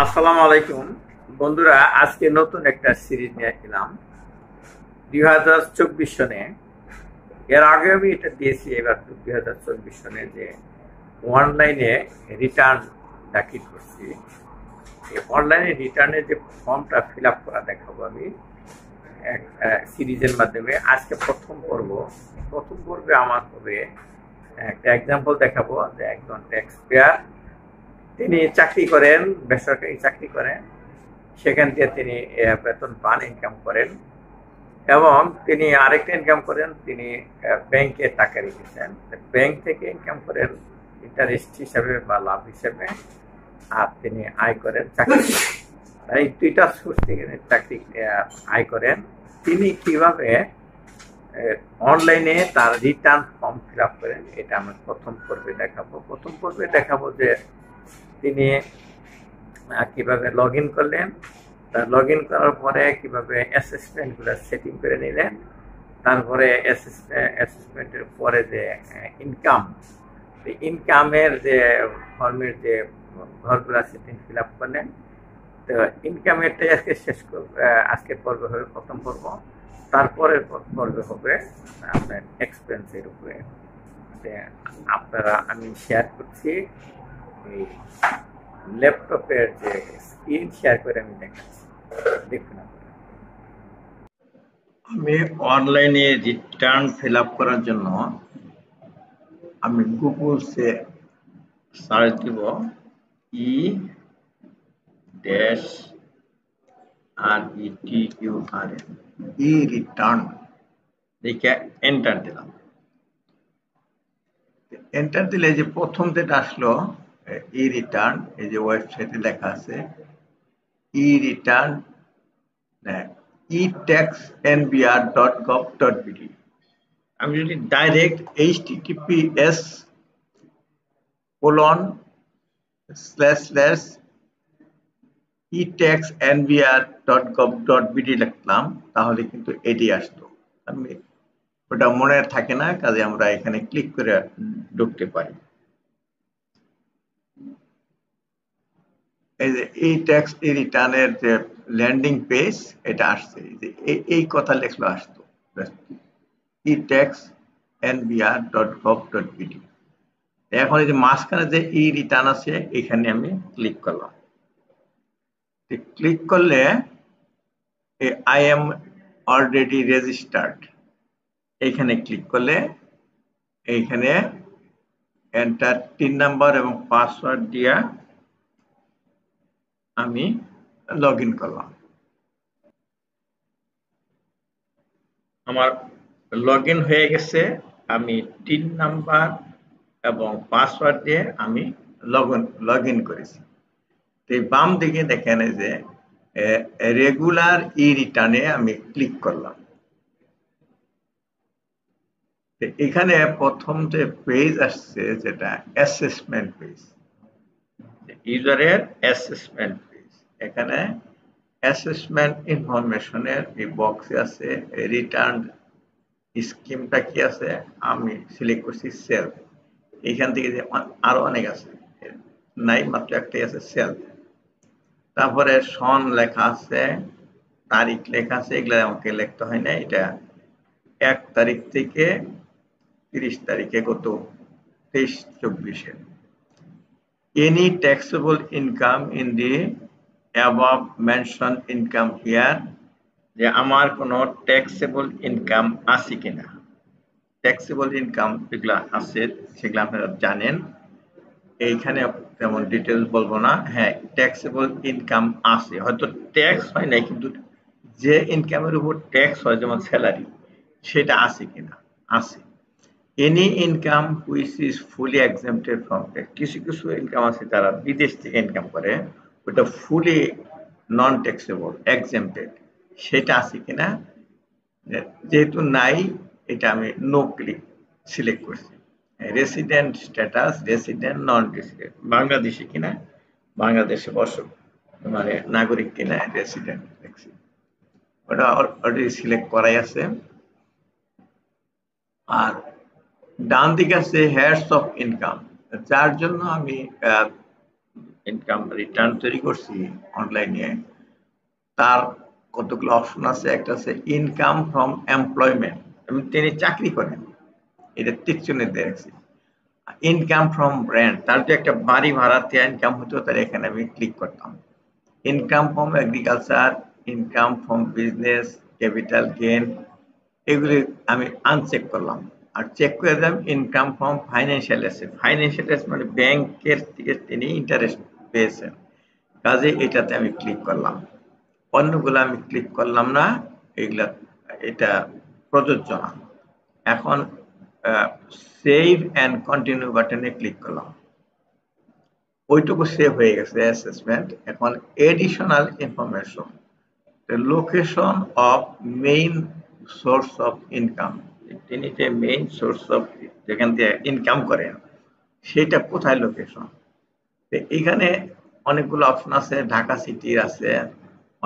আসসালামু আলাইকুম বন্ধুরা, আজকে নতুন একটা সিরিজ নিয়ে এলাম 2024 সনে। এর আগে আমি এটা দিয়েছি, এবার 2024 সনে যে অনলাইনে রিটার্ন দাখিল করছি, এই অনলাইনে রিটার্নের যে ফর্মটা ফিল আপ করা দেখাবো আমি এক সিরিজের মাধ্যমে। আজকে প্রথম পর্বে আমার হবে একটা এক্সাম্পল দেখাবো যে একজন ট্যাক্স পেয়ার, তিনি চাকরি করেন, বেসরকারি চাকরি করেন, সেখান থেকে তিনি বেতন পান, ইনকাম করেন, এবং তিনি আরেকটা ইনকাম করেন, তিনি ব্যাংকে টাকা রেখেছেন, ব্যাংক থেকে ইনকাম করেন ইন্টারেস্ট হিসাবে বা লাভ হিসাবে, আর তিনি আয় করেন চাকরি। এই দুইটা সোর্স থেকে চাকরি আয় করেন। তিনি কিভাবে অনলাইনে তার রিটার্ন ফর্ম ফিল আপ করেন, এটা আমরা প্রথম পর্বে দেখাবো যে তিনি কিভাবে লগ ইন করলেন, লগ ইন করার পরে কিভাবে অ্যাসেসমেন্টগুলো সেটিং করে নিলেন, তারপরে অ্যাসেসমেন্টের পরে যে ইনকামের যে ফর্মের যে ঘরগুলো সেটিং ফিল আপ করলেন। তো ইনকামেরটাই আজকে আজকের পর্বে হবে প্রথম পর্ব। তারপরের পর্বে হবে আপনার এক্সপেন্সের উপরে। আমি শেয়ার করছি এই ল্যাপটপের যে স্ক্রিন শেয়ার করে আমি দেখাচ্ছি, দেখুন। আমি অনলাইনে রিটার্ন ফিল আপ করার জন্য আমি গুগলসে সার্চ দিব ই ড্যাশ আর ইটিইউআরএন ই রিটার্ন, দেখে এন্টার দিলাম। এন্টার দিলে যে প্রথম যেটা আসলো ই রিটার্ন, এই যে ওয়েবসাইটে লেখা আছে ই রিটার্ন etaxnbr.gov.bd। আমি যদি ডাইরেক্ট https://etaxnbr.gov.bd লিখলাম, তাহলে কিন্তু এটি আসতো। আমি ওটা মনে থাকে না, কাজে আমরা এখানে ক্লিক করে ঢুকতে পারি। এই যে এই ট্যাক্স রিটার্নের যে ল্যান্ডিং পেজ, এটা আসছে, এই কথা লেখলো আসতো etaxnbr.gov.bd। এখন এই যে মাঝখানে যে ই রিটার্ন আছে, এখানে আমি ক্লিক করলাম। ক্লিক করলে আই এম অলরেডি রেজিস্টার্ড, এইখানে ক্লিক করলে এইখানে এন্টার 3 নাম্বার এবং পাসওয়ার্ড দিয়া আমি লগ ইন করলাম। আমার লগ ইন হয়ে গেছে। আমি 3 নাম্বার এবং পাসওয়ার্ড দিয়ে আমি লগ ইন করেছি। বাম দিকে দেখেন যে রেগুলার ই রিটার্নে আমি ক্লিক করলাম। এখানে প্রথম যে পেজ আসছে, যেটা অ্যাসেসমেন্ট পেজ, ইউজারের অ্যাসেসমেন্ট পেজ। এখানে অ্যাসেসমেন্ট ইনফরমেশনের এই বক্সে আছে রিটার্ন স্কিমটা কি আছে, আমি সিলেক্ট করছি সেলফ। এইখান থেকে যে আরো অনেক আছে, নাই মাত্র একটাই আছে সেলফ। তারপরে সন লেখা আছে, তারিখ লেখা আছে, এগুলো আমাকে লিখতে হয় না। এটা 1 তারিখ থেকে 30 তারিখে গত 23-24-এ। Any taxable income in the above mentioned income here, যে আমার কোনো ট্যাক্সেবল ইনকাম আছে কিনা। ট্যাক্সেবল ইনকাম যেগুলো আছে সেগুলো আপনারা জানেন, এইখানে তেমন ডিটেলস বলবো না। হ্যাঁ, ট্যাক্সেবল ইনকাম আছে, হয়তো ট্যাক্স হয় নাই, কিন্তু যে ইনকামের উপর ট্যাক্স হয়, যেমন স্যালারি, সেটা আছে কিনা, আছে। Any income which is fully exempted from tax, কিছু কিছু ইনকাম আছে যারা বিদেশ থেকে ইনকাম করে, ওটা ফুলি নন ট্যাক্সেবল, এক্সাম্পটেড, সেটা আছে কিনা। যেহেতু নাই, এটা আমি নো ক্লিক সিলেক্ট করছি। Resident status, resident, non resident, Bangladeshi কিনা, বাংলাদেশে মানে নাগরিক কিনা, রেসিডেন্ট, ওটা অলরেডি সিলেক্ট করাই আছে। আর ডান দিকে আছে হেডস অফ ইনকাম, যার জন্য আমি ইনকাম রিটার্ন তৈরি করছি অনলাইনে, তার কতগুলো অপশন আছে। একটা আছে ইনকাম ফ্রম এমপ্লয়মেন্ট, তিনি চাকরি করেন, এটা টিক চিহ্ন দিয়ে রাখছি। ইনকাম ফ্রম ব্র্যান্ড, তার যে একটা বাড়ি ভাড়াতে ইনকাম হতো, তাহলে এখানে আমি ক্লিক করতাম। Income from agriculture, income from business, capital gain, এগুলি আমি আনচেক করলাম। আর চেক করে দিলাম income from financial asset. Financial asset মানে ব্যাংকের থেকে তিনি ইন্টারেস্ট পেয়েছেন, কাজে এটাতে আমি ক্লিক করলাম। অন্যগুলো আমি ক্লিক করলাম না, এগুলা এটা প্রযোজ্য না। এখন সেভ অ্যান্ড কন্টিনিউ বাটনে ক্লিক করলাম, ওইটুকু সেভ হয়ে গেছে অ্যাসেসমেন্ট। এখন additional information, the location of main source of income, তিনি যে মেইন সোর্স অফ যেখান থেকে ইনকাম করেন সেটা কোথায় লোকেশন। এখানে অনেকগুলো অপশন আছে, ঢাকা সিটির আছে,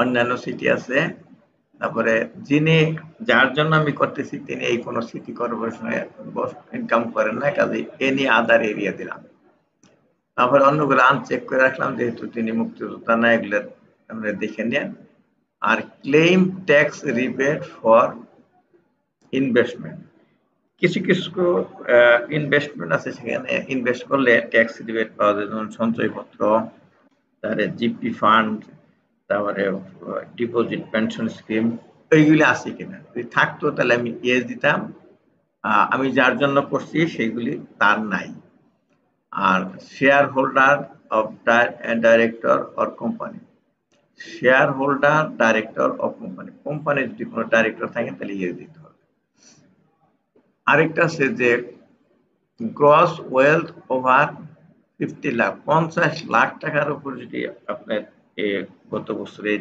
অন্যান্য সিটি আছে। তারপরে যিনি, যার জন্য আমি করতেছি তিনি এই কোনো সিটি কর্পোরেশনে ইনকাম করেন না, কাজে এনি আদার এরিয়া দিলাম। তারপরে অন্যগুলো আনচেক করে রাখলাম, যেহেতু তিনি মুক্তিযোদ্ধা না, এগুলো আমরা দেখে নেন। আর claim tax rebate for investment, কিছু কিছু ইনভেস্টমেন্ট আছে, সেখানে ইনভেস্ট করলে ট্যাক্স রিবেট পাওয়া যায়, যেমন সঞ্চয়পত্র, তারপরে জিপি ফান্ড, তারপরে ডিপোজিট পেনশন স্কিম, এইগুলি আছে কিনা। যদি থাকতো তাহলে আমি ইয়েস দিতাম। আমি যার জন্য করছি সেগুলি তার নাই। আর share holder of director or company, share holder director of company, কোম্পানির যদি কোনো ডাইরেক্টর থাকেন তাহলে ইয়েস দিতে হবে। আরেকটা আছে যে gross wealth over 50 lakh, 50 lakh টাকার উপর যদি আপনার গত বছরে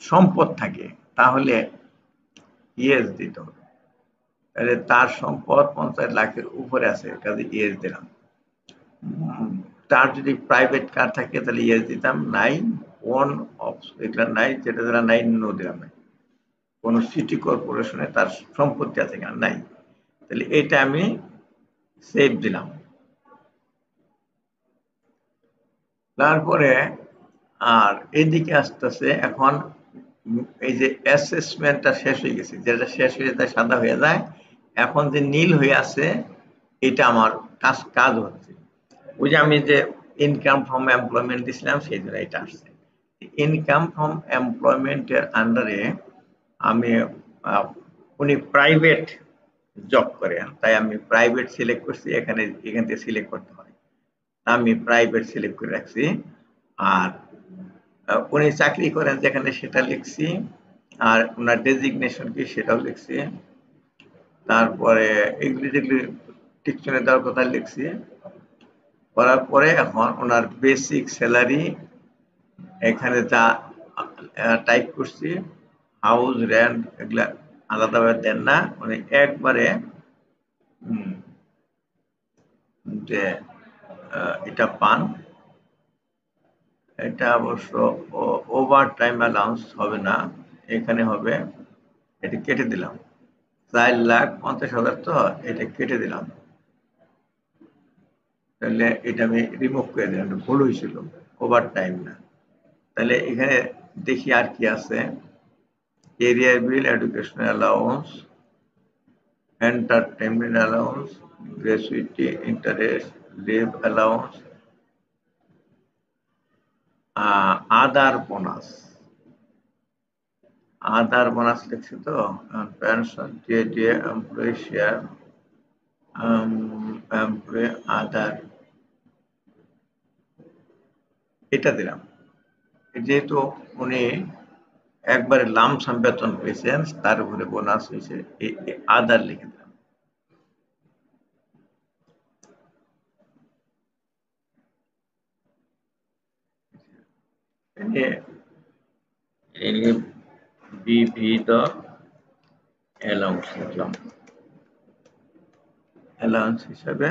সম্পদ থাকে তাহলে ইয়েস দিতে হবে। তাহলে তার সম্পদ 50 লাখের উপরে আছে, কাজে ইয়েস দিলাম। তার যদি প্রাইভেট কার থাকে তাহলে ইয়েস দিতাম, নাই ওন অফ, এগুলা নাই, যেটা যারা নাই নো দিলাম। কোন সিটি কর্পোরেশনে তার সম্পত্তি আছে কিনা, নাই, তাহলে এটা আমি সেভ দিলাম। তারপরে আর এদিকে আসতেছে এখন এই যে অ্যাসেসমেন্টটা শেষ হয়ে গেছে, যেটা শেষ হয়ে যায় সাদা হয়ে যায়, এখন যে নীল হয়ে আছে এটা আমার কাজ হচ্ছে। ওই যে আমি যে ইনকাম ফ্রম এমপ্লয়মেন্ট দিছিলাম সেই জন্য এটা আসছে। ইনকাম ফ্রম এমপ্লয়মেন্টের আন্ডারে আমি উনি প্রাইভেট জব করেন, তাই আমি প্রাইভেট সিলেক্ট করছি, এখান থেকে সিলেক্ট করতে হয়, আমি প্রাইভেট সিলেক্ট করে রাখছি। আর উনি চাকরি করেন যেখানে সেটা লিখছি, আর ওনার ডেজিগনেশন কি সেটাও লিখছি। তারপরে এগুলি যেগুলি টিকশনে দেওয়ার কথা লিখছি, করার পরে এখন ওনার বেসিক স্যালারি এখানে যা টাইপ করছি, হাউস রেন্ট এগুলা আলাদাভাবে দেন না, উনি একবারে যে এটা পান। এটা অবশ্য ওভার টাইম অ্যালাউন্স হবে না, এখানে হবে, এটা কেটে দিলাম। 4,50,000 তো এটা কেটে দিলাম, তাহলে এটা আমি রিমুভ করে দিলাম, ভুল হয়েছিল, ওভার টাইম না। তাহলে এখানে দেখি আর কি আছে, arrear bill, educational allowance, entertainment allowance, gratuity, interest, leave allowance, other bonus, other bonus লিখছি তো, pension, TA DA, employee share, employee other, এটা দিলাম। যেহেতু উনি একবারে লামসাম বেতন পেয়েছেন, তার উপরে বোনাস হয়েছে, আদার লিখে দিলাম। বিবিধ অ্যালাউন্স লিখলাম, অ্যালাউন্স হিসাবে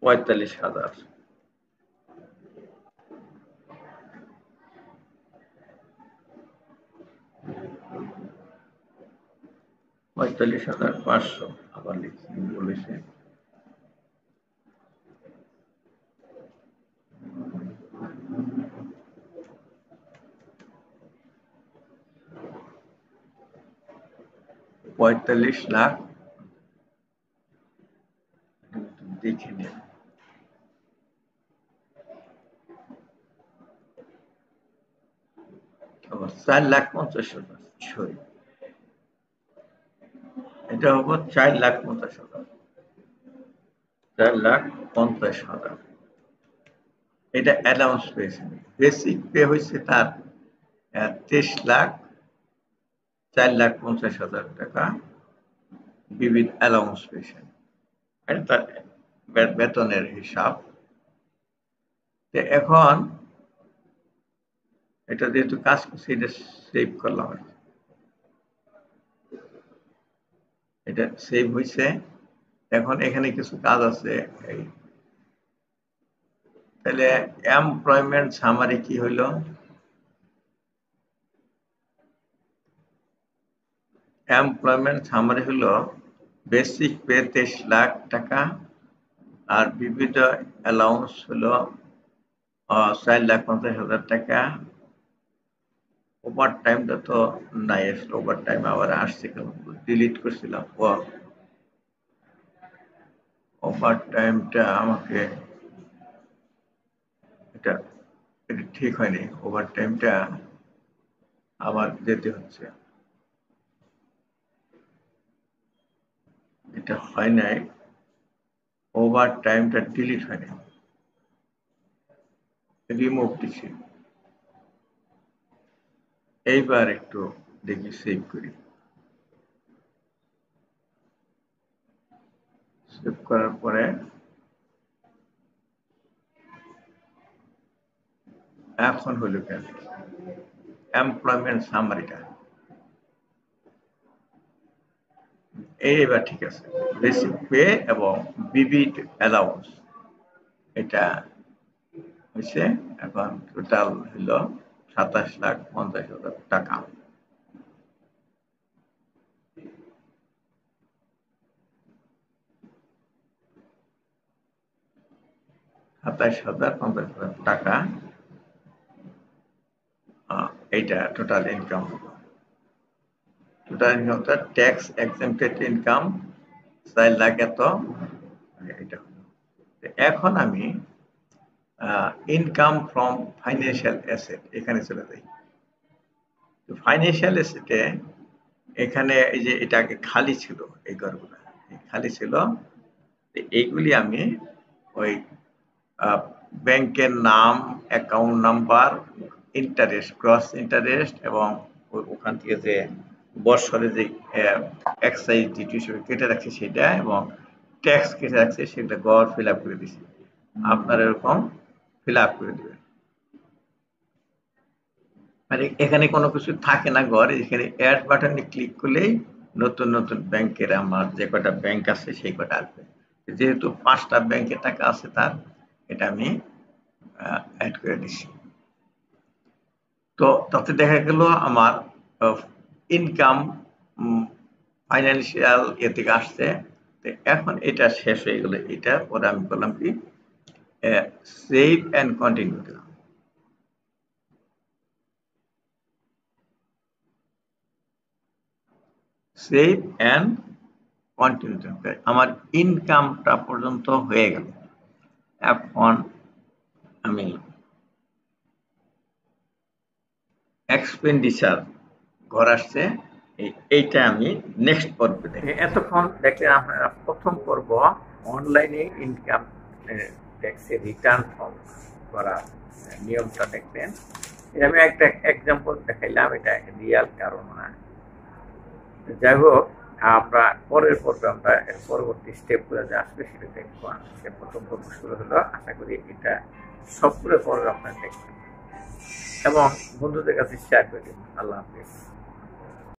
45,000, 45,500 আবার লিখছি, বলেছে 45 লাখ দেখে নিন। আবার 4,50,000 সরি, এটা হবো 4,50,000, 4,50,000। এটা অ্যালাউন্স পেয়েছে। বেসিক পে হয়েছে তার 23,04,50,000 টাকা বিবিধ অ্যালাউন্স পেয়েছেন। এটা তার বেতনের হিসাব। এখন এটা যেহেতু কাজ করছে, এটা সেভ করলাম। এটা সেভ হয়েছে। এখন এখানে কিছু কাজ আছে। তাহলে এমপ্লয়মেন্ট সামারি কি হইল? এমপ্লয়মেন্ট সামারি হলো বেসিক পে 23 লাখ টাকা, আর বিবিধ অ্যালাউন্স হলো 4,50,000 টাকা। ওভার টাইমটা তো নাই আসলে, ওভার টাইম আবার আসছে, ডিলিট করছিলাম। ওভার টাইমটা আমাকে এটা ঠিক হয়নি, ওভার টাইমটা আবার যেতে হচ্ছে। এটা হয় নাই, ওভার টাইমটা ডিলিট হয়নি, রিমুভ দিছি। এইবার একটু দেখি, সেভ করি। সেভ করার পরে এখন হলো কেন এমপ্লয়মেন্ট সামারিটা, এইবার ঠিক আছে। বেসিক পে এবং বিবিড অ্যালাউন্স এটা হয়েছে। এখন টোটাল হলো 27,50,000 টাকা। টাকা এইটা total income. Total income tax exempted income 4 lakh এত। এটা এখন আমি ইনকাম ফ্রম ফাইন্যান্সিয়াল অ্যাসেট এখানে চলে যাই। ফাইন্যান্সিয়াল অ্যাসেটে এখানে এই যে এটা আগে খালি ছিল, এই ঘরগুলো খালি ছিল, এইগুলি আমি ওই ব্যাংকের নাম, account number, interest, cross interest এবং ওখান থেকে যে বৎসরে যে এক্সাইজ ডিউটি হিসেবে কেটে রাখছে সেটা এবং ট্যাক্স কেটে রাখছে সেটা গড় ফিল আপ করে দিছি। আপনার এরকম ফিল আপ করে দেবেন। মানে এখানে কোনো কিছু থাকে না গড়, এখানে অ্যাড বাটনে ক্লিক করলেই নতুন নতুন ব্যাংকের আমার যে কটা ব্যাংক আছে সেই কটা আসবে। যেহেতু 5টা ব্যাংকে টাকা আছে তার, এটা আমি অ্যাড করে দিছি। তো তাতে দেখা গেল আমার ইনকাম ফাইন্যান্সিয়াল এ থেকে আসছে। এখন এটা শেষ হয়ে গেলে এটা পরে আমি করলাম কি, সেভ অ্যান্ড কন্টিনিউ দিলাম। সেভ অ্যান্ড কন্টিনিউ দিলাম, আমার ইনকামটা পর্যন্ত হয়ে গেল। এখন আমি এক্সপেন্ডিচার ঘর আসছে, এইটা আমি নেক্সট পর্বে দেখি। এতক্ষণ দেখলেন আপনারা প্রথম পর্ব অনলাইনে ইনকাম ট্যাক্সের রিটার্ন ফর্ম করার নিয়মটা দেখলেন। আমি একটা এক্সাম্পল দেখাইলাম, এটা রিয়াল কারণ না। যাই হোক, আমরা পরের পর্বে আমরা পরবর্তী স্টেপগুলো যে আসবে সেটা দেখবো। সে প্রথম পর্ব শুরু হলো, আশা করি এটা সবগুলো পর্বে আপনারা দেখবেন এবং বন্ধুদের কাছে শেয়ার করে দিন। আল্লাহ হাফিজ।